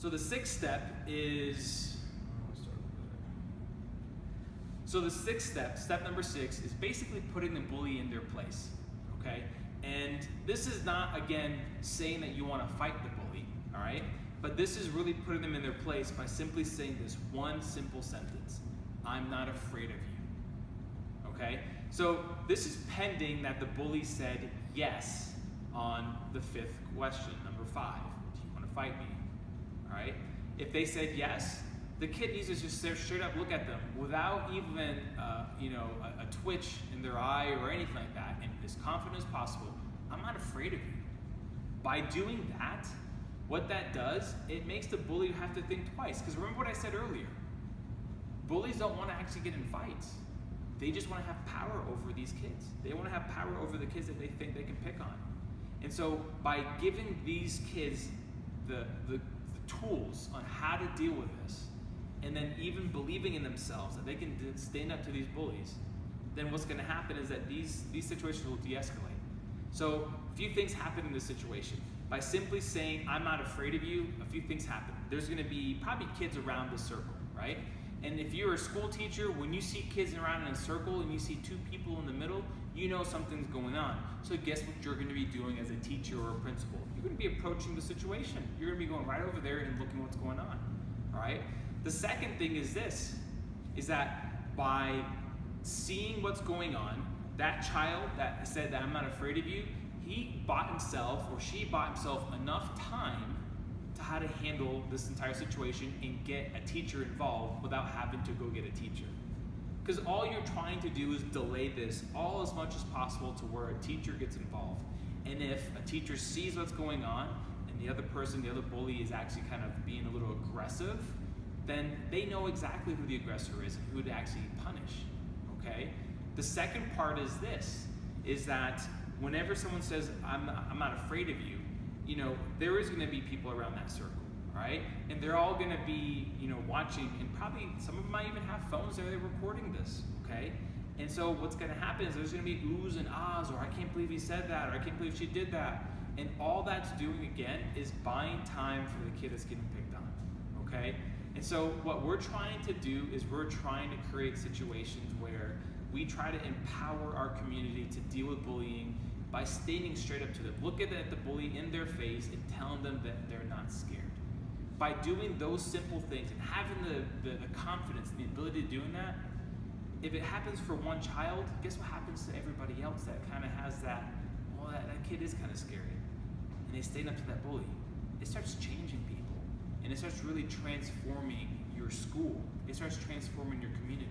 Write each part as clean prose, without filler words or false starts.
So the sixth step is, step number 6, is basically putting the bully in their place, okay? And this is not, again, saying that you want to fight the bully, all right? But this is really putting them in their place by simply saying this one simple sentence: I'm not afraid of you, okay? So this is pending that the bully said yes on the 5th question, number 5. Do you want to fight me? All right? If they said yes, the kid needs to just straight up look at them without even a twitch in their eye or anything like that, and as confident as possible. I'm not afraid of you. By doing that, what that does, it makes the bully have to think twice. Because remember what I said earlier, bullies don't want to actually get in fights. They just want to have power over these kids. They want to have power over the kids that they think they can pick on. And so by giving these kids the tools on how to deal with this, and then even believing in themselves that they can stand up to these bullies, then what's going to happen is that these situations will de-escalate. So a few things happen in this situation. By simply saying, I'm not afraid of you, a few things happen. There's going to be probably kids around the circle, right? And if you're a school teacher, when you see kids around in a circle and you see 2 people in the middle, you know something's going on. So guess what you're going to be doing as a teacher or a principal? You're going to be approaching the situation. You're going to be going right over there and looking what's going on, all right? The second thing is this, is that by seeing what's going on, that child that said that I'm not afraid of you, he bought himself or she bought himself enough time to how to handle this entire situation and get a teacher involved without having to go get a teacher. Because all you're trying to do is delay this all as much as possible to where a teacher gets involved. And if a teacher sees what's going on and the other person, the other bully, is actually kind of being a little aggressive, then they know exactly who the aggressor is and who to actually punish, okay? The second part is this, is that whenever someone says, I'm not afraid of you, there is going to be people around that circle, right? And they're all going to be, watching, and probably some of them might even have phones that are recording this, okay? And so what's going to happen is there's going to be oohs and ahs, or I can't believe he said that, or I can't believe she did that. And all that's doing, again, is buying time for the kid that's getting picked on, okay? And so what we're trying to do is we're trying to create situations where we try to empower our community to deal with bullying by standing straight up to them. Look at the bully in their face and telling them that they're not scared. By doing those simple things and having the confidence and the ability to doing that, if it happens for one child, guess what happens to everybody else that kind of has that, well, that kid is kind of scary. And they stand up to that bully. It starts changing people. And it starts really transforming your school. It starts transforming your community.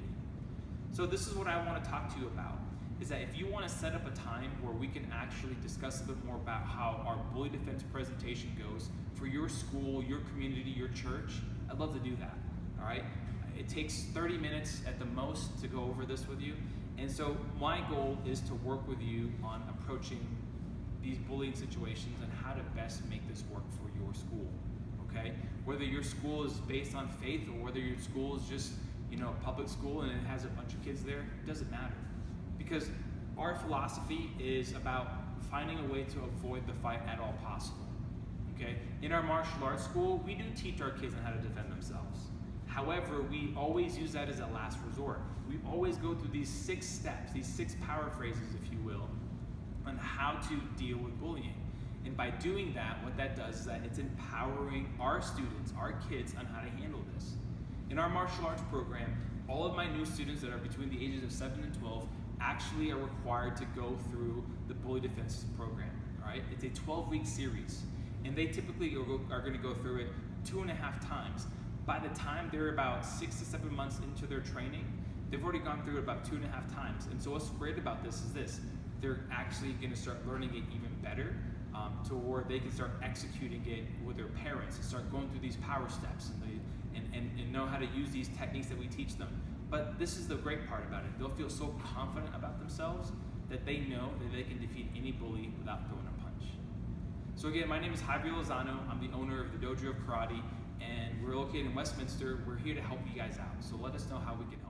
So this is what I want to talk to you about, is that if you want to set up a time where we can actually discuss a bit more about how our bully defense presentation goes for your school, your community, your church, I'd love to do that, all right? It takes 30 minutes at the most to go over this with you. And so my goal is to work with you on approaching these bullying situations and how to best make this work for your school, okay? Whether your school is based on faith or whether your school is just, public school and it has a bunch of kids there, it doesn't matter. Because our philosophy is about finding a way to avoid the fight at all possible, okay? In our martial arts school, we do teach our kids on how to defend themselves. However, we always use that as a last resort. We always go through these 6 steps, these 6 power phrases, if you will, on how to deal with bullying. And by doing that, what that does is that it's empowering our students, our kids, on how to handle this. In our martial arts program, all of my new students that are between the ages of 7 and 12 actually are required to go through the bully defense program, all right? It's a 12-week series, and they typically are going to go through it 2.5 times. By the time they're about 6 to 7 months into their training, they've already gone through it about 2.5 times. And so what's great about this is this: they're actually going to start learning it even better, to where they can start executing it with their parents and start going through these power steps and know how to use these techniques that we teach them. But this is the great part about it. They'll feel so confident about themselves that they know that they can defeat any bully without throwing a punch. So again, my name is Javier Lozano. I'm the owner of the Dojo of Karate, and we're located in Westminster. We're here to help you guys out. So let us know how we can help.